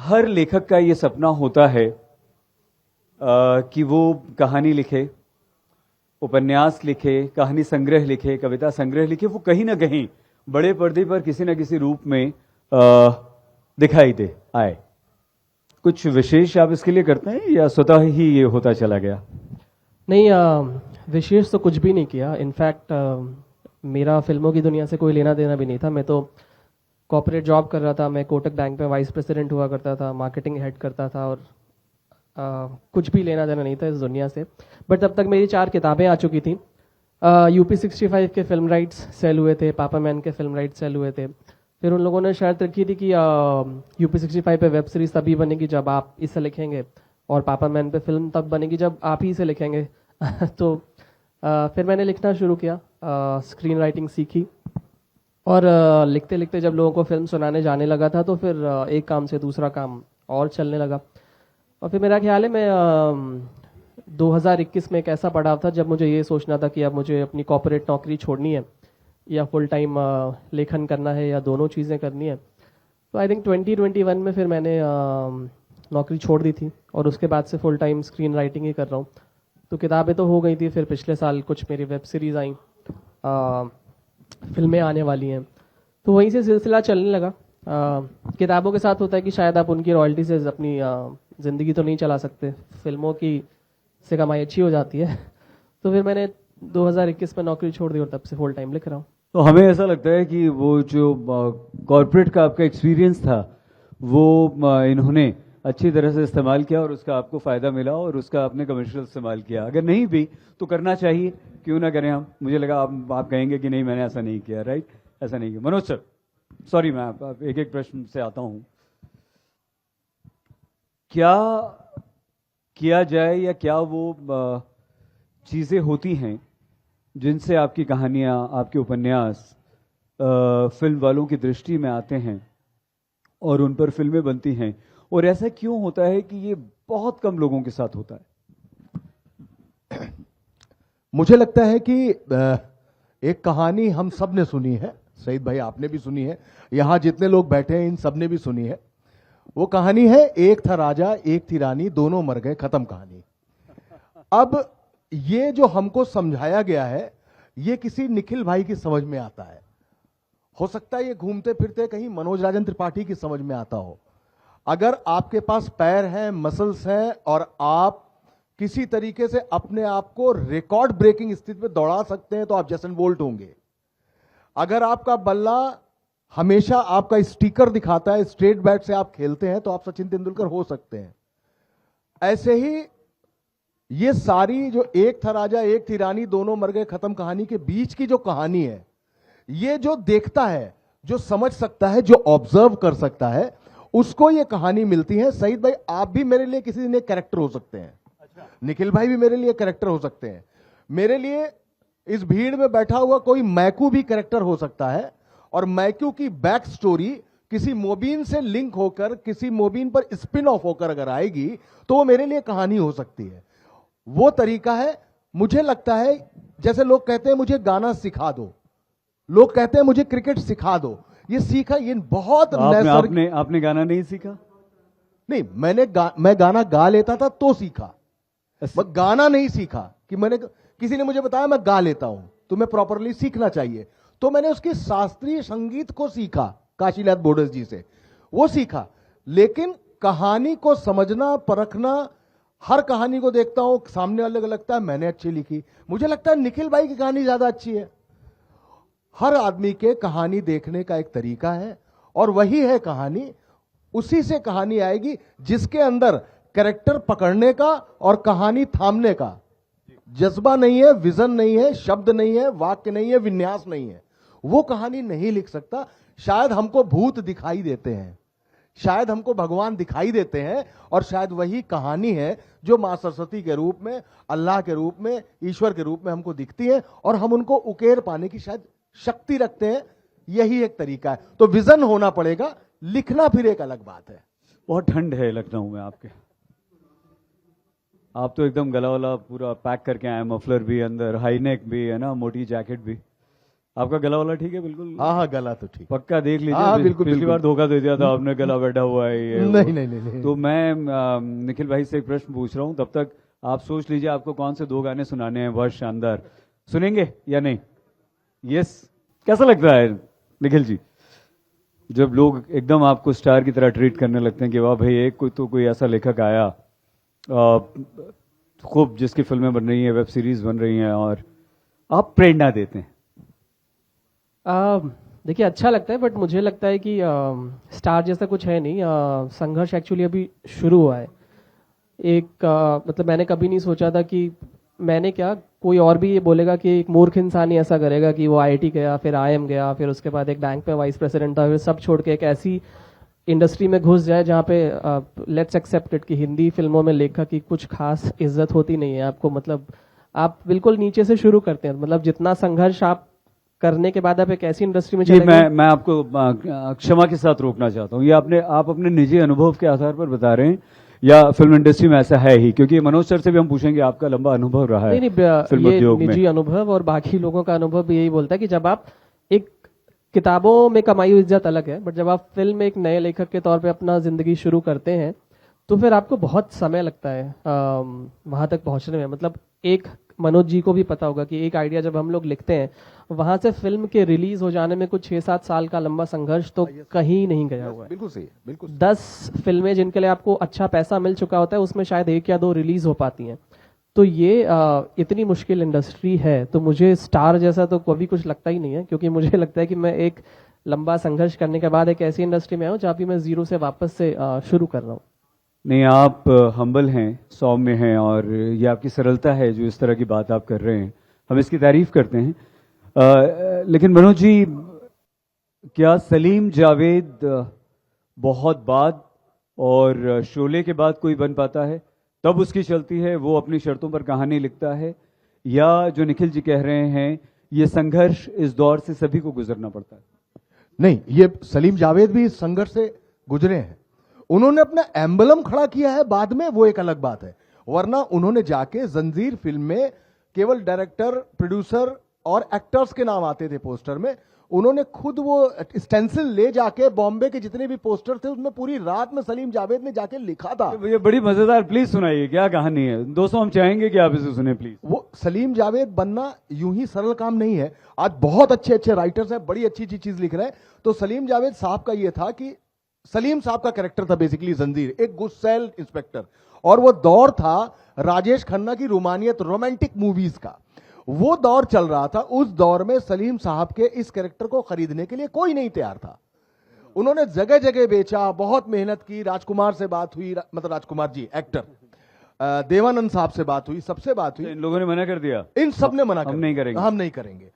हर लेखक का ये सपना होता है कि वो कहानी लिखे, उपन्यास लिखे, कहानी संग्रह लिखे, कविता संग्रह लिखे, वो कहीं ना कहीं बड़े पर्दे पर किसी न किसी रूप में दिखाई दे आए। कुछ विशेष आप इसके लिए करते हैं या स्वतः ही ये होता चला गया? नहीं, विशेष तो कुछ भी नहीं किया। इनफैक्ट मेरा फिल्मों की दुनिया से कोई लेना देना भी नहीं था। मैं तो कॉर्पोरेट जॉब कर रहा था। मैं कोटक बैंक में वाइस प्रेसिडेंट हुआ करता था, मार्केटिंग हेड करता था, और कुछ भी लेना देना नहीं था इस दुनिया से। बट तब तक मेरी 4 किताबें आ चुकी थी। UP65 के फिल्म राइट्स सेल हुए थे, पापा मैन के फिल्म राइट्स सेल हुए थे। फिर उन लोगों ने शर्त रखी थी कि UP65 पे वेब सीरीज तभी बनेगी जब आप इसे लिखेंगे, और पापा मैन पे फिल्म तब बनेगी जब आप ही इसे लिखेंगे। तो फिर मैंने लिखना शुरू किया, स्क्रीन राइटिंग सीखी, और लिखते लिखते जब लोगों को फिल्म सुनाने जाने लगा था तो फिर एक काम से दूसरा काम और चलने लगा। और फिर मेरा ख्याल है मैं 2021 में एक ऐसा पड़ाव था जब मुझे ये सोचना था कि अब मुझे अपनी कॉर्पोरेट नौकरी छोड़नी है या फुल टाइम लेखन करना है या दोनों चीज़ें करनी है। तो आई थिंक 2021 में फिर मैंने नौकरी छोड़ दी थी, और उसके बाद से फुल टाइम स्क्रीन राइटिंग ही कर रहा हूँ। तो किताबें तो हो गई थी, फिर पिछले साल कुछ मेरी वेब सीरीज़ आई, फिल्में आने वाली हैं, तो वहीं से सिलसिला चलने लगा। किताबों के साथ होता है कि शायद आप उनकी रॉयल्टी से अपनी ज़िंदगी तो नहीं चला सकते, फिल्मों की से कमाई अच्छी हो जाती है। तो फिर मैंने 2021 में नौकरी छोड़ दी और तब से फुल टाइम लिख रहा हूँ। तो हमें ऐसा लगता है कि वो जो कॉर्पोरेट का आपका एक्सपीरियंस था वो इन्होंने अच्छी तरह से इस्तेमाल किया और उसका आपको फायदा मिला और उसका आपने कमर्शियल इस्तेमाल किया। अगर नहीं भी तो करना चाहिए, क्यों ना करें हम। मुझे लगा आप कहेंगे कि नहीं मैंने ऐसा नहीं किया, राइट? ऐसा नहीं किया। मनोज सर, सॉरी, मैं आप एक एक प्रश्न से आता हूं। क्या किया जाए या क्या वो चीजें होती हैं जिनसे आपकी कहानियां, आपके उपन्यास फिल्म वालों की दृष्टि में आते हैं और उन पर फिल्में बनती हैं, और ऐसा क्यों होता है कि ये बहुत कम लोगों के साथ होता है? मुझे लगता है कि एक कहानी हम सब ने सुनी है, सईद भाई आपने भी सुनी है, यहां जितने लोग बैठे हैं इन सब ने भी सुनी है। वो कहानी है, एक था राजा एक थी रानी, दोनों मर गए, खत्म कहानी। अब ये जो हमको समझाया गया है ये किसी निखिल भाई की समझ में आता है, हो सकता है ये घूमते फिरते कहीं मनोज राजन त्रिपाठी की समझ में आता हो। अगर आपके पास पैर हैं, मसल्स हैं, और आप किसी तरीके से अपने आप को रिकॉर्ड ब्रेकिंग स्थिति में दौड़ा सकते हैं तो आप जैसन बोल्ट होंगे। अगर आपका बल्ला हमेशा आपका स्टिकर दिखाता है, स्ट्रेट बैट से आप खेलते हैं तो आप सचिन तेंदुलकर हो सकते हैं। ऐसे ही ये सारी जो एक था राजा एक थी रानी, दोनों मर गए, खत्म कहानी के बीच की जो कहानी है, ये जो देखता है, जो समझ सकता है, जो ऑब्जर्व कर सकता है, उसको ये कहानी मिलती है। सईद भाई आप भी मेरे लिए किसी दिन एक कैरेक्टर हो सकते हैं। अच्छा। निखिल भाई भी मेरे लिए कैरेक्टर हो सकते हैं। मेरे लिए इस भीड़ में बैठा हुआ कोई मैकू भी कैरेक्टर हो सकता है, और मैक्यू की बैक स्टोरी किसी मोबीन से लिंक होकर, किसी मोबीन पर स्पिन ऑफ होकर अगर आएगी तो वो मेरे लिए कहानी हो सकती है। वो तरीका है। मुझे लगता है जैसे लोग कहते हैं मुझे गाना सिखा दो, लोग कहते हैं मुझे क्रिकेट सिखा दो, ये सीखा, ये बहुत आपने गाना नहीं सीखा? नहीं, मैं गाना गा लेता था तो सीखा। मैं गाना नहीं सीखा कि मैंने, किसी ने मुझे बताया मैं गा लेता हूं, तुम्हें प्रॉपरली सीखना चाहिए, तो मैंने उसके शास्त्रीय संगीत को सीखा काशीनाथ बोडस जी से, वो सीखा। लेकिन कहानी को समझना, परखना, हर कहानी को देखता हूं, सामने वाले को लगता है मैंने अच्छी लिखी, मुझे लगता है निखिल भाई की कहानी ज्यादा अच्छी है। हर आदमी के कहानी देखने का एक तरीका है, और वही है कहानी। उसी से कहानी आएगी जिसके अंदर कैरेक्टर पकड़ने का और कहानी थामने का जज्बा नहीं है, विजन नहीं है, शब्द नहीं है, वाक्य नहीं है, विन्यास नहीं है, वो कहानी नहीं लिख सकता। शायद हमको भूत दिखाई देते हैं, शायद हमको भगवान दिखाई देते हैं, और शायद वही कहानी है जो मां सरस्वती के रूप में, अल्लाह के रूप में, ईश्वर के रूप में हमको दिखती है, और हम उनको उकेर पाने की शायद शक्ति रखते हैं। यही एक तरीका है। तो विजन होना पड़ेगा, लिखना फिर एक अलग बात है। बहुत ठंड है लखनऊ में आपके, आप तो एकदम गला वाला पूरा पैक करके आए, मफलर भी अंदर, हाई नेक भी है ना, मोटी जैकेट भी। आपका गला वाला ठीक है बिल्कुल? हाँ हाँ, गला तो ठीक। पक्का देख लीजिए। हाँ, बिल्कुल, पिछली बिल्कुल। बार धोखा दे दिया था आपने, गला बैठा हुआ है ये नहीं वो। नहीं नहीं नहीं। तो मैं निखिल भाई से एक प्रश्न पूछ रहा हूँ, तब तक आप सोच लीजिए आपको कौन से 2 गाने सुनाने हैं बहुत शानदार। सुनेंगे या नहीं? यस। कैसा लगता है निखिल जी जब लोग एकदम आपको स्टार की तरह ट्रीट करने लगते हैं कि वाह भाई एक कोई ऐसा लेखक आया खूब, जिसकी फिल्में बन रही हैं, वेब सीरीज बन रही हैं और आप प्रेरणा देते हैं? देखिए अच्छा लगता है, बट मुझे लगता है कि स्टार जैसा कुछ है नहीं। संघर्ष एक्चुअली अभी शुरू हुआ है। मतलब मैंने कभी नहीं सोचा था कि मैंने क्या, कोई और भी ये बोलेगा कि एक मूर्ख इंसान ही ऐसा करेगा कि वो आईआईटी गया, फिर आईएम गया, फिर उसके बाद एक बैंक में वाइस प्रेसिडेंट था, फिर सब छोड़ के एक ऐसी इंडस्ट्री में घुस जाए जहाँ पे लेट्स एक्सेप्ट इट कि हिंदी फिल्मों में लेखक की कुछ खास इज्जत होती नहीं है आपको। मतलब आप बिल्कुल नीचे से शुरू करते हैं। मतलब जितना संघर्ष आप करने के बाद आप एक ऐसी इंडस्ट्री में ये चले गए। मैं आपको क्षमा के साथ रोकना चाहता हूँ। ये आप अपने निजी अनुभव के आधार पर बता रहे हैं या फिल्म इंडस्ट्री में ऐसा है ही? क्योंकि मनोज सर से भी हम पूछेंगे, आपका लंबा अनुभव रहा है नहीं फिल्म ये उद्योग में। निजी अनुभव और बाकी लोगों का अनुभव भी यही बोलता है कि जब आप एक किताबों में कमाई हुई इज्जत अलग है, बट जब आप फिल्म में एक नए लेखक के तौर पे अपना जिंदगी शुरू करते हैं तो फिर आपको बहुत समय लगता है वहां तक पहुंचने में। मतलब एक मनोज जी को भी पता होगा कि एक आइडिया जब हम लोग लिखते हैं, वहां से फिल्म के रिलीज हो जाने में कुछ 6-7 साल का लंबा संघर्ष तो कहीं नहीं गया हुआ है। बिल्कुल सही है, बिल्कुल। 10 फिल्में जिनके लिए आपको अच्छा पैसा मिल चुका होता है, उसमें शायद 1 या 2 रिलीज हो पाती हैं। तो ये इतनी मुश्किल इंडस्ट्री है, तो मुझे स्टार जैसा तो कभी कुछ लगता ही नहीं है, क्योंकि मुझे लगता है कि मैं एक लंबा संघर्ष करने के बाद एक ऐसी इंडस्ट्री में आया हूं जहाँ भी मैं जीरो से वापस से शुरू कर रहा हूँ। नहीं, आप हम्बल हैं, सौम्य हैं और ये आपकी सरलता है जो इस तरह की बात आप कर रहे हैं, हम इसकी तारीफ करते हैं। लेकिन मनोज जी, क्या सलीम जावेद बहुत बाद और शोले के बाद कोई बन पाता है? तब उसकी चलती है, वो अपनी शर्तों पर कहानी लिखता है, या जो निखिल जी कह रहे हैं ये संघर्ष इस दौर से सभी को गुजरना पड़ता है? नहीं, ये सलीम जावेद भी इस संघर्ष से गुजरे हैं। उन्होंने अपना एम्बलम खड़ा किया है बाद में, वो एक अलग बात है। वरना उन्होंने जाके जंजीर फिल्म में केवल डायरेक्टर, प्रोड्यूसर और एक्टर्स के नाम आते थे पोस्टर में। उन्होंने खुद वो स्टेंसिल ले जाके बॉम्बे के जितने भी पोस्टर थे उसमें पूरी रात में सलीम जावेद ने जाके लिखा था। ये बड़ी मजेदार, प्लीज सुनाइए, क्या कहानी है दोस्तों? हम चाहेंगे कि आप इसे सुने प्लीज। वो सलीम जावेद बनना यूं ही सरल काम नहीं है। आज बहुत अच्छे अच्छे राइटर्स हैं, बड़ी अच्छी अच्छी चीज लिख रहे हैं। तो सलीम जावेद साहब का ये था कि सलीम साहब का कैरेक्टर था बेसिकली जंजीर, एक गुस्सैल इंस्पेक्टर, और वो दौर था राजेश खन्ना की रोमानियत, रोमांटिक मूवीज का। वो दौर चल रहा था। उस दौर में सलीम साहब के इस कैरेक्टर को खरीदने के लिए कोई नहीं तैयार था। उन्होंने जगह जगह बेचा, बहुत मेहनत की। राजकुमार से बात हुई, मतलब राजकुमार जी एक्टर, देवानंद साहब से बात हुई, सबसे बात हुई। इन लोगों ने मना कर दिया? इन सब ने मना कर हम नहीं करेंगे, हम नहीं करेंगे।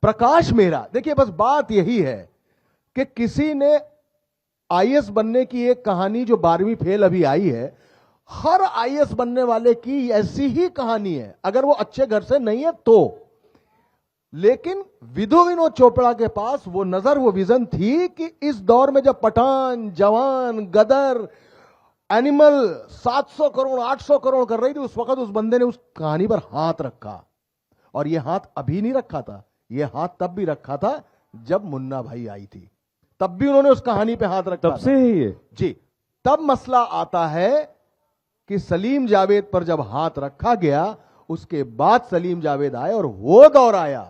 प्रकाश मेहरा, देखिए बस बात यही है कि किसी ने आईएएस बनने की एक कहानी जो 12वीं फेल अभी आई है, हर आईएएस बनने वाले की ऐसी ही कहानी है, अगर वो अच्छे घर से नहीं है तो। लेकिन विधु विनोद चोपड़ा के पास वो नजर, वो विजन थी कि इस दौर में जब पठान, जवान, गदर, एनिमल 700 करोड़ 800 करोड़ कर रही थी, उस वक्त उस बंदे ने उस कहानी पर हाथ रखा। और ये हाथ अभी नहीं रखा था, ये हाथ तब भी रखा था जब मुन्ना भाई आई थी, तब भी उन्होंने उस कहानी पे हाथ रखा। तब से ही है जी। तब मसला आता है कि सलीम जावेद पर जब हाथ रखा गया, उसके बाद सलीम जावेद आए और वो दौर आया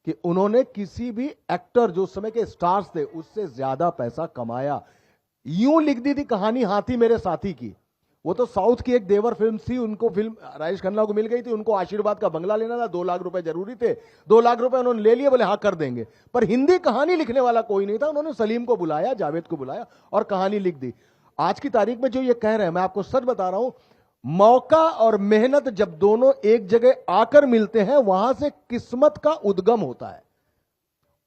कि उन्होंने किसी भी एक्टर जो उस समय के स्टार्स थे उससे ज्यादा पैसा कमाया। यूं लिख दी थी कहानी हाथी मेरे साथी की। वो तो साउथ की एक देवर फिल्म थी, उनको फिल्म राजेश खन्ना को मिल गई थी, उनको आशीर्वाद का बंगला लेना था, 2 लाख रुपए जरूरी थे, 2 लाख रुपए उन्होंने ले लिए, बोले हाँ कर देंगे। पर हिंदी कहानी लिखने वाला कोई नहीं था, उन्होंने सलीम को बुलाया, जावेद को बुलाया और कहानी लिख दी। आज की तारीख में जो ये कह रहे हैं, मैं आपको सच बता रहा हूं, मौका और मेहनत जब दोनों एक जगह आकर मिलते हैं, वहां से किस्मत का उद्गम होता है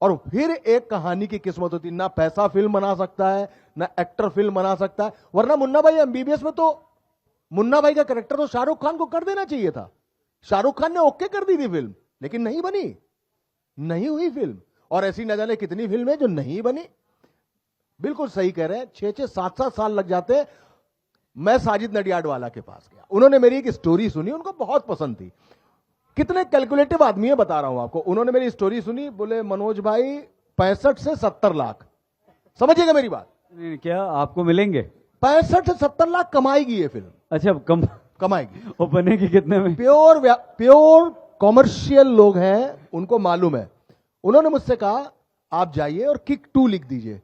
और फिर एक कहानी की किस्मत होती है। ना पैसा फिल्म बना सकता है, ना एक्टर फिल्म बना सकता है। वरना मुन्ना भाई एमबीबीएस में तो मुन्ना भाई का कैरेक्टर तो शाहरुख खान को कर देना चाहिए था। शाहरुख खान ने ओके कर दी थी फिल्म, लेकिन नहीं बनी, नहीं हुई फिल्म। और ऐसी न जाने कितनी फिल्में जो नहीं बनी। बिल्कुल सही कह रहे हैं, 6-6 7-7 साल लग जाते हैं। मैं साजिद नडियाडवाला के पास गया, उन्होंने मेरी एक स्टोरी सुनी, उनको बहुत पसंद थी। कितने कैलकुलेटिव आदमी है बता रहा हूं आपको। उन्होंने मेरी स्टोरी सुनी, बोले मनोज भाई 65 से 70 लाख, समझिएगा मेरी बात, नहीं, क्या आपको मिलेंगे? 65 से 70 लाख कमाएगी ये फिल्म, अच्छा, कम कमाएगी। वो बनेगी कितने में? प्योर कॉमर्शियल लोग हैं, उनको मालूम है। उन्होंने मुझसे कहा आप जाइए और किक 2 लिख दीजिए।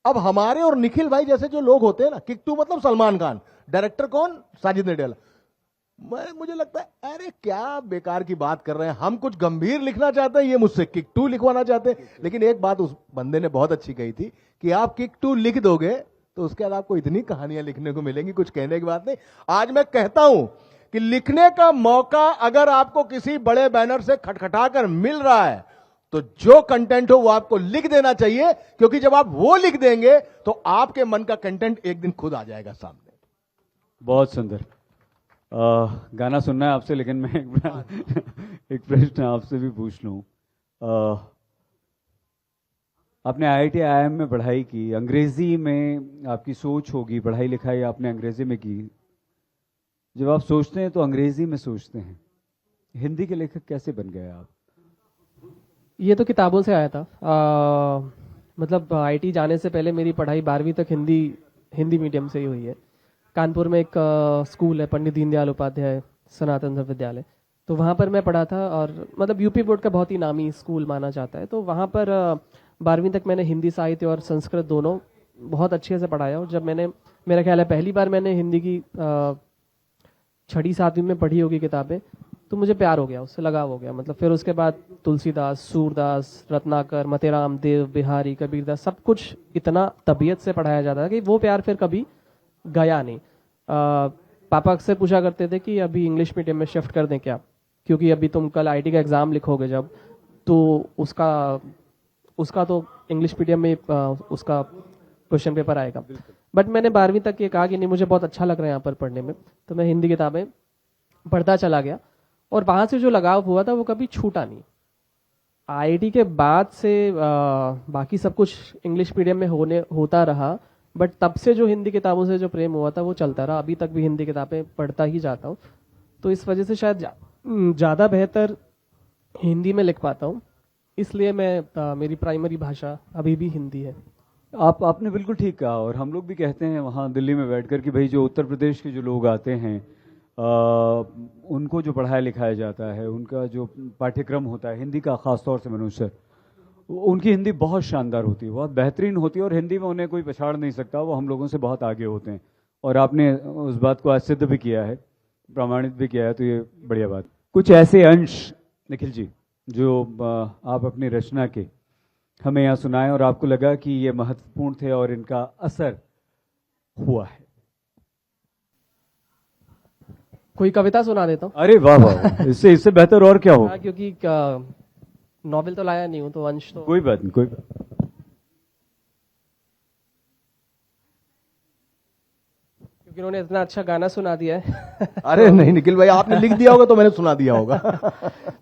अब हमारे और निखिल भाई जैसे जो लोग होते हैं ना, किक 2 मतलब सलमान खान, डायरेक्टर कौन? साजिद नडियाला। मुझे लगता है अरे क्या बेकार की बात कर रहे हैं, हम कुछ गंभीर लिखना चाहते हैं, ये मुझसे किक 2 लिखवाना चाहते हैं। लेकिन एक बात उस बंदे ने बहुत अच्छी कही थी कि आप किक 2 लिख दोगे तो उसके बाद आपको इतनी कहानियां लिखने को मिलेंगी, कुछ कहने की बात नहीं। आज मैं कहता हूं कि लिखने का मौका अगर आपको किसी बड़े बैनर से खटखटाकर मिल रहा है तो जो कंटेंट हो वो आपको लिख देना चाहिए, क्योंकि जब आप वो लिख देंगे तो आपके मन का कंटेंट एक दिन खुद आ जाएगा सामने। बहुत सुंदर। गाना सुनना है आपसे, लेकिन मैं एक प्रश्न आपसे भी पूछ लूं। आपने IIT IIM में पढ़ाई की, अंग्रेजी में आपकी सोच होगी, पढ़ाई लिखाई आपने अंग्रेजी में की। जब आप सोचते हैं तो अंग्रेजी में सोचते हैं, हिंदी के लेखक कैसे बन गए आप? ये तो किताबों से आया था। मतलब IIT जाने से पहले मेरी पढ़ाई 12वीं तक हिंदी मीडियम से ही हुई है। कानपुर में एक स्कूल है, पंडित दीनदयाल उपाध्याय सनातन विद्यालय, तो वहाँ पर मैं पढ़ा था। और मतलब यूपी बोर्ड का बहुत ही नामी स्कूल माना जाता है। तो वहाँ पर 12वीं तक मैंने हिंदी साहित्य और संस्कृत दोनों बहुत अच्छे से पढ़ाया। और जब मैंने, मेरा ख्याल है पहली बार मैंने हिंदी की 6वीं 7वीं में पढ़ी होगी किताबें, तो मुझे प्यार हो गया, उससे लगाव हो गया। मतलब फिर उसके बाद तुलसीदास, सूरदास, रत्नाकर, मतेराम, देव, बिहारी, कबीरदास, सब कुछ इतना तबीयत से पढ़ाया जाता है कि वो प्यार फिर कभी गया नहीं। पापा अक्सर पूछा करते थे कि अभी इंग्लिश मीडियम में शिफ्ट कर दें क्या, क्योंकि अभी तुम कल IIT का एग्ज़ाम लिखोगे जब, तो उसका तो इंग्लिश मीडियम में उसका क्वेश्चन पेपर आएगा। बट मैंने 12वीं तक ये कहा कि नहीं, मुझे बहुत अच्छा लग रहा है यहाँ पर पढ़ने में, तो मैं हिंदी किताबें पढ़ता चला गया। और वहाँ से जो लगाव हुआ था वो कभी छूटा नहीं। IIT के बाद से बाकी सब कुछ इंग्लिश मीडियम में होता रहा, बट तब से जो हिंदी किताबों से जो प्रेम हुआ था वो चलता रहा। अभी तक भी हिंदी किताबें पढ़ता ही जाता हूँ, तो इस वजह से शायद ज़्यादा बेहतर हिंदी में लिख पाता हूँ। इसलिए मेरी प्राइमरी भाषा अभी भी हिंदी है। आपने बिल्कुल ठीक कहा। और हम लोग भी कहते हैं वहाँ दिल्ली में बैठकर कि भाई जो उत्तर प्रदेश के जो लोग आते हैं, उनको जो पढ़ाया लिखाया जाता है, उनका जो पाठ्यक्रम होता है हिंदी का, ख़ासतौर से मनुष्य, उनकी हिंदी बहुत शानदार होती है, बहुत बेहतरीन होती है। और हिंदी में उन्हें कोई पछाड़ नहीं सकता, वो हम लोगों से बहुत आगे होते हैं। और आपने उस बात को आज सिद्ध भी किया है, प्रमाणित भी किया है, तो ये बढ़िया बात। कुछ ऐसे अंश निखिल जी जो आप अपनी रचना के हमें यहाँ सुनाएं और आपको लगा कि ये महत्वपूर्ण थे और इनका असर हुआ है। कोई कविता सुना देता हूँ। अरे वाह वाह, इससे बेहतर और क्या हो। क्योंकि नॉवेल तो लाया नहीं हूँ, तो अंश तो कोई बात नहीं, कोई बात नहीं। क्योंकि उन्होंने इतना अच्छा गाना सुना दिया है। अरे नहीं निखिल भाई, आपने लिख दिया होगा तो मैंने सुना दिया होगा।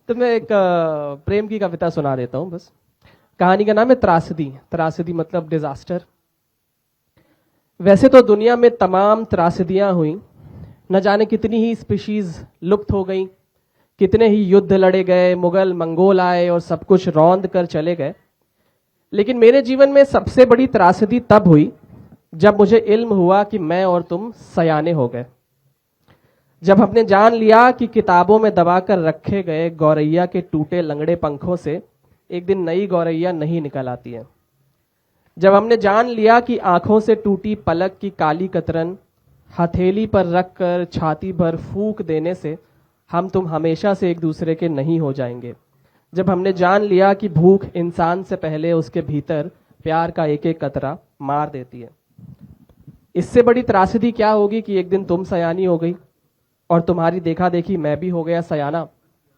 तो मैं एक प्रेम की कविता सुना देता हूँ बस। कहानी का नाम है त्रासदी। त्रासदी मतलब डिजास्टर। वैसे तो दुनिया में तमाम त्रासदियां हुई, न जाने कितनी ही स्पीशीज लुप्त हो गई, कितने ही युद्ध लड़े गए, मुगल मंगोल आए और सब कुछ रौंद कर चले गए। लेकिन मेरे जीवन में सबसे बड़ी त्रासदी तब हुई जब मुझे इल्म हुआ कि मैं और तुम सयाने हो गए। जब हमने जान लिया कि किताबों में दबाकर रखे गए गौरैया के टूटे लंगड़े पंखों से एक दिन नई गौरैया नहीं निकल आती है। जब हमने जान लिया कि आंखों से टूटी पलक की काली कतरन हथेली पर रखकर छाती भर फूंक देने से हम तुम हमेशा से एक दूसरे के नहीं हो जाएंगे। जब हमने जान लिया कि भूख इंसान से पहले उसके भीतर प्यार का एक एक कतरा मार देती है। इससे बड़ी त्रासदी क्या होगी कि एक दिन तुम सयानी हो गई और तुम्हारी देखा देखी मैं भी हो गया सयाना,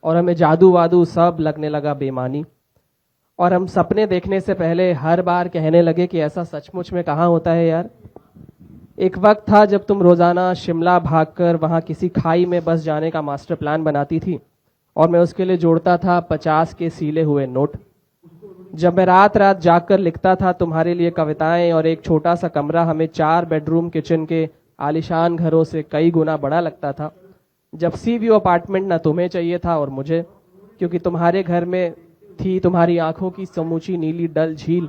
और हमें जादू वादू सब लगने लगा बेमानी। और हम सपने देखने से पहले हर बार कहने लगे कि ऐसा सचमुच में कहाँ होता है यार। एक वक्त था जब तुम रोजाना शिमला भागकर वहां किसी खाई में बस जाने का मास्टर प्लान बनाती थी और मैं उसके लिए जोड़ता था 50 के सीले हुए नोट। जब मैं रात रात जागकर लिखता था तुम्हारे लिए कविताएं और एक छोटा सा कमरा हमें 4 बेडरूम किचन के आलिशान घरों से कई गुना बड़ा लगता था। जब सी व्यू अपार्टमेंट ना तुम्हें चाहिए था और मुझे, क्योंकि तुम्हारे घर में थी तुम्हारी आंखों की समूची नीली डल झील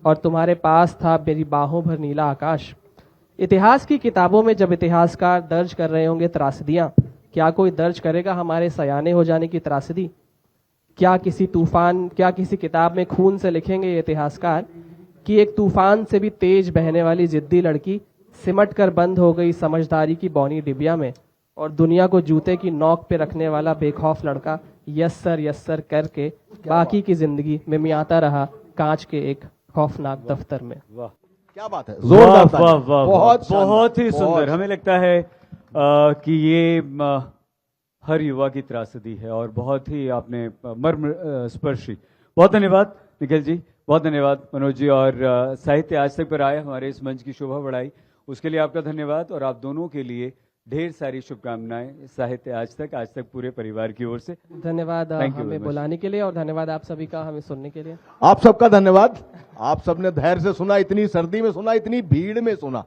और तुम्हारे पास था मेरी बाहों भर नीला आकाश। इतिहास की किताबों में जब इतिहासकार दर्ज कर रहे होंगे त्रासदियां, क्या कोई दर्ज करेगा हमारे सयाने हो जाने की त्रासदी? क्या किसी किताब में खून से लिखेंगे ये इतिहासकार कि एक तूफान से भी तेज बहने वाली जिद्दी लड़की सिमट कर बंद हो गई समझदारी की बौनी डिबिया में, और दुनिया को जूते की नोक पे रखने वाला बेखौफ लड़का यस सर करके बाकी की जिंदगी में मियाता रहा कांच के एक खौफनाक दफ्तर में। वाह, क्या बात है, वाह जोरदार वाह ताली। वाह वाह, बहुत बहुत ही शानदार, सुंदर। बहुत। हमें लगता है कि ये हर युवा की त्रासदी है और बहुत ही आपने मर्म स्पर्शी। बहुत धन्यवाद निखिल जी, बहुत धन्यवाद मनोज जी, और साहित्य आज तक पर आए हमारे इस मंच की शोभा बढ़ाई, उसके लिए आपका धन्यवाद। और आप दोनों के लिए ढेर सारी शुभकामनाएं साहित्य आज तक पूरे परिवार की ओर से। धन्यवाद Thank you very हमें much. बुलाने के लिए, और धन्यवाद आप सभी का हमें सुनने के लिए। आप सबका धन्यवाद, आप सबने धैर्य से सुना, इतनी सर्दी में सुना, इतनी भीड़ में सुना।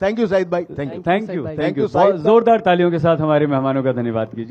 थैंक यू शाहिद भाई, थैंक यू। थैंक यू, भाई। Thank you, you. साहित्य। जोरदार तालियों के साथ हमारे मेहमानों का धन्यवाद कीजिए।